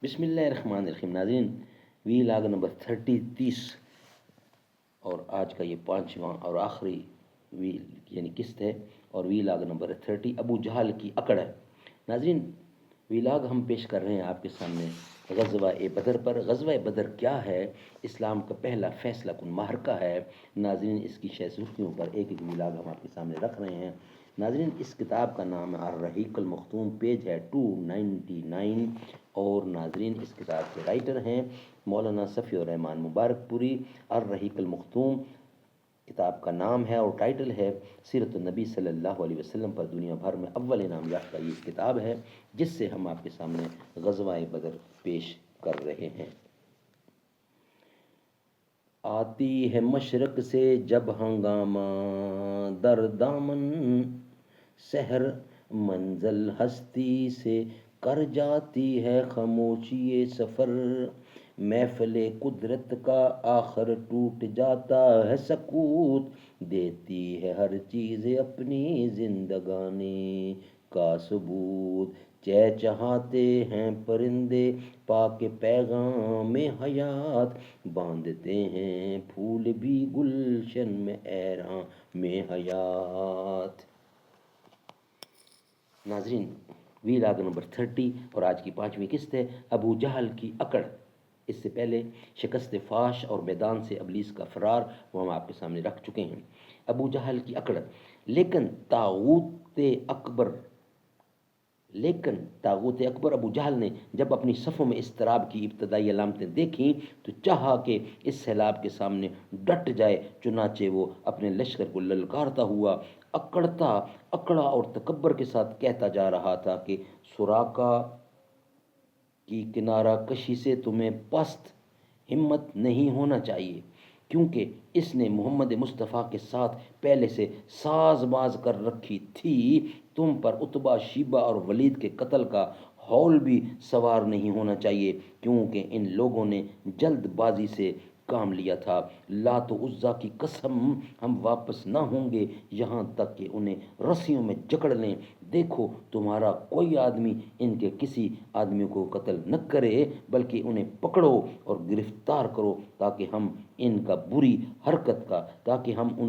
بسم اللہ الرحمن الرحیم ناظرین، وی لاگ نمبر 30 اور آج کا یہ پانچواں اور آخری وی یعنی قسط ہے، اور وی لاگ نمبر 30 ابو جہل کی اکڑ ہے۔ ناظرین، وی لاگ ہم پیش کر رہے ہیں آپ کے سامنے غزوہ بدر پر۔ غزوہ بدر کیا ہے؟ اسلام کا پہلا فیصلہ کن معرکہ ہے۔ ناظرین، اس کی شہ سرخیوں پر ایک ایک وی لاگ ہم آپ کے سامنے رکھ رہے ہیں۔ ناظرین، اس کتاب کا نام ہے الرحیق المختوم، پیج ہے 299، اور ناظرین اس کتاب کے رائٹر ہیں مولانا صفی الرحمن مبارک پوری۔ الرحیق المختوم کتاب کا نام ہے اور ٹائٹل ہے سیرت النبی صلی اللہ علیہ وسلم پر دنیا بھر میں اول انعام یافتہ یہ کتاب ہے، جس سے ہم آپ کے سامنے غزوہ بدر پیش کر رہے ہیں۔ آتی ہے مشرق سے جب ہنگامہ در دامن، سحر منزل ہستی سے کر جاتی ہے خاموشی سفر، محفل قدرت کا آخر ٹوٹ جاتا ہے سکوت، دیتی ہے ہر چیز اپنی زندگانی کا ثبوت، چہچہاتے ہیں پرندے پاک پیغام حیات، باندھتے ہیں پھول بھی گلشن میں ایراں میں حیات۔ ناظرین، وی لاگ نمبر 30 اور آج کی پانچویں قسط ہے ابو جہل کی اکڑ۔ اس سے پہلے شکست فاش اور میدان سے ابلیس کا فرار وہ ہم آپ کے سامنے رکھ چکے ہیں۔ ابو جہل کی اکڑ، لیکن طاغوت اکبر ابو جہل نے جب اپنی صفوں میں اضطراب کی ابتدائی علامتیں دیکھیں تو چاہا کہ اس سیلاب کے سامنے ڈٹ جائے، چنانچہ وہ اپنے لشکر کو للکارتا ہوا اکڑا اور تکبر کے ساتھ کہتا جا رہا تھا کہ سراقہ کی کنارہ کشی سے تمہیں پست ہمت نہیں ہونا چاہیے، کیونکہ اس نے محمد مصطفیٰ کے ساتھ پہلے سے ساز باز کر رکھی تھی، تم پر عتبہ، شیبہ اور ولید کے قتل کا ہول بھی سوار نہیں ہونا چاہیے، کیونکہ ان لوگوں نے جلد بازی سے کام لیا تھا، لات و عزیٰ کی قسم ہم واپس نہ ہوں گے یہاں تک کہ انہیں رسیوں میں جکڑ لیں، دیکھو تمہارا کوئی آدمی ان کے کسی آدمی کو قتل نہ کرے، بلکہ انہیں پکڑو اور گرفتار کرو تاکہ ہم ان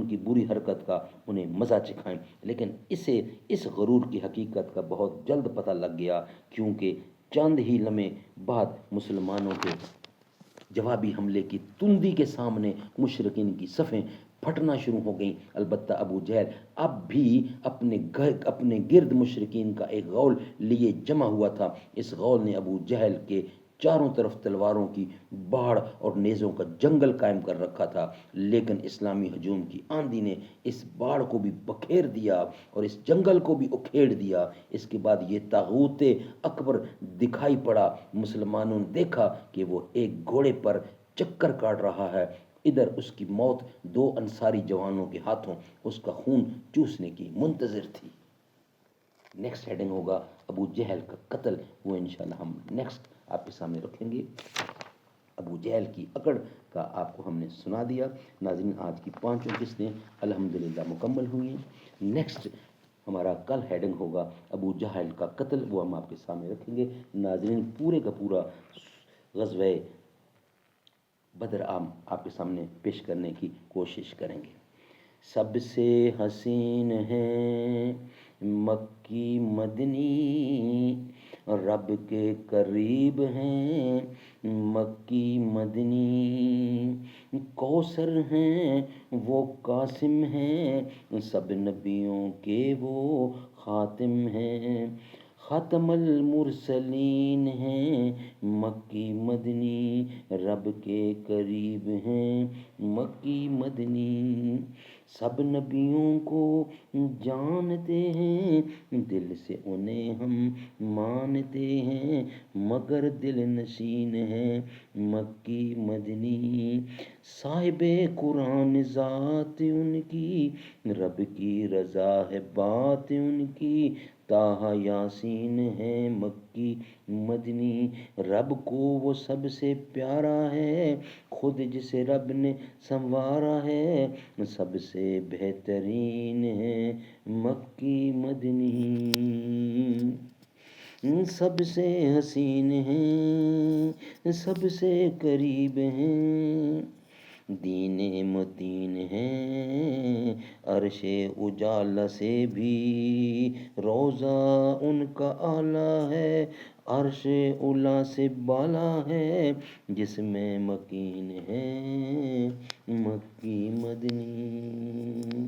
کی بری حرکت کا انہیں مزہ چکھائیں۔ لیکن اسے اس غرور کی حقیقت کا بہت جلد پتہ لگ گیا، کیونکہ چند ہی لمحے بعد مسلمانوں کے جوابی حملے کی تندی کے سامنے مشرکین کی صفیں پھٹنا شروع ہو گئیں۔ البتہ ابو جہل اب بھی اپنے گرد مشرکین کا ایک غول لیے جمع ہوا تھا۔ اس غول نے ابو جہل کے چاروں طرف تلواروں کی باڑ اور نیزوں کا جنگل قائم کر رکھا تھا، لیکن اسلامی ہجوم کی آندھی نے اس باڑ کو بھی بکھیر دیا اور اس جنگل کو بھی اکھیڑ دیا۔ اس کے بعد یہ طاغوت اکبر دکھائی پڑا۔ مسلمانوں نے دیکھا کہ وہ ایک گھوڑے پر چکر کاٹ رہا ہے، ادھر اس کی موت دو انصاری جوانوں کے ہاتھوں اس کا خون چوسنے کی منتظر تھی۔ نیکسٹ ہیڈنگ ہوگا ابو جہل کا قتل، وہ انشاءاللہ ہم نیکسٹ آپ کے سامنے رکھیں گے۔ ابو جہل کی اکڑ کا آپ کو ہم نے سنا دیا۔ ناظرین، آج کی پانچوں قسطیں الحمدللہ مکمل ہوئی ہیں۔ نیکسٹ ہمارا کل ہیڈنگ ہوگا ابو جہل کا قتل، وہ ہم آپ کے سامنے رکھیں گے۔ ناظرین، پورے کا پورا غزوہ بدر آپ کے سامنے پیش کرنے کی کوشش کریں گے۔ سب سے حسین ہے مکی مدنی، رب کے قریب ہیں مکی مدنی، کوثر ہیں وہ قاسم ہیں، سب نبیوں کے وہ خاتم ہیں، ختم المرسلین ہیں مکی مدنی، رب کے قریب ہیں مکی مدنی، سب نبیوں کو جانتے ہیں، دل سے انہیں ہم مانتے ہیں، مگر دل نشین ہیں مکی مدنی، صاحب قرآن ذات ان کی، رب کی رضا ہے بات ان کی، طٰہٰ یاسین ہے مکی مدنی، رب کو وہ سب سے پیارا ہے، خود جسے رب نے سنوارا ہے، سب سے بہترین ہے مکی مدنی۔ سب سے حسین ہیں، سب سے قریب ہیں، دین متین ہیں، عرش اجالا سے بھی روضہ ان کا اعلیٰ ہے، عرش اولا سے بالا ہے، جس میں مکین ہے مکی مدنی۔